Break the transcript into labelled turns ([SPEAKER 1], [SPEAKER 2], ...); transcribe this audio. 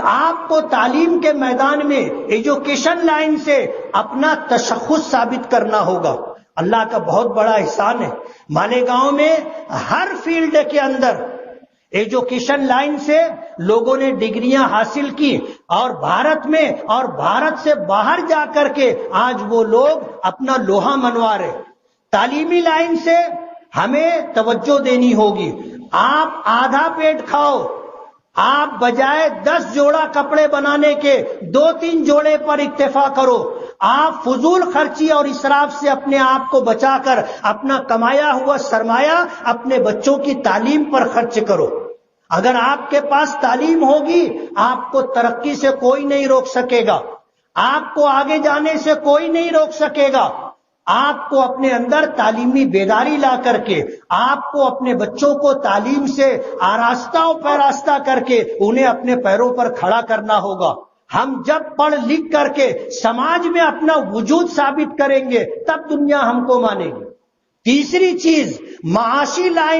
[SPEAKER 1] آپ کو تعلیم کے میدان میں ایجوکیشن لائن سے اپنا تشخص ثابت کرنا ہوگا۔ اللہ کا بہت بڑا احسان ہے، مالیگاؤں میں ہر فیلڈ کے اندر ایجوکیشن لائن سے لوگوں نے ڈگریاں حاصل کی، اور بھارت میں اور بھارت سے باہر جا کر کے آج وہ لوگ اپنا لوہا منوا رہے۔ تعلیمی لائن سے ہمیں توجہ دینی ہوگی۔ آپ آدھا پیٹ کھاؤ، آپ بجائے 10 جوڑا کپڑے بنانے کے 2-3 جوڑے پر اکتفا کرو۔ آپ فضول خرچی اور اسراف سے اپنے آپ کو بچا کر اپنا کمایا ہوا سرمایہ اپنے بچوں کی تعلیم پر خرچ کرو۔ اگر آپ کے پاس تعلیم ہوگی، آپ کو ترقی سے کوئی نہیں روک سکے گا، آپ کو آگے جانے سے کوئی نہیں روک سکے گا۔ آپ کو اپنے اندر تعلیمی بیداری لا کر کے، آپ کو اپنے بچوں کو تعلیم سے آراستہ و پیراستہ کر کے انہیں اپنے پیروں پر کھڑا کرنا ہوگا۔ ہم جب پڑھ لکھ کر کے سماج میں اپنا وجود ثابت کریں گے، تب دنیا ہم کو مانے گی۔ تیسری چیز، معاشی لائن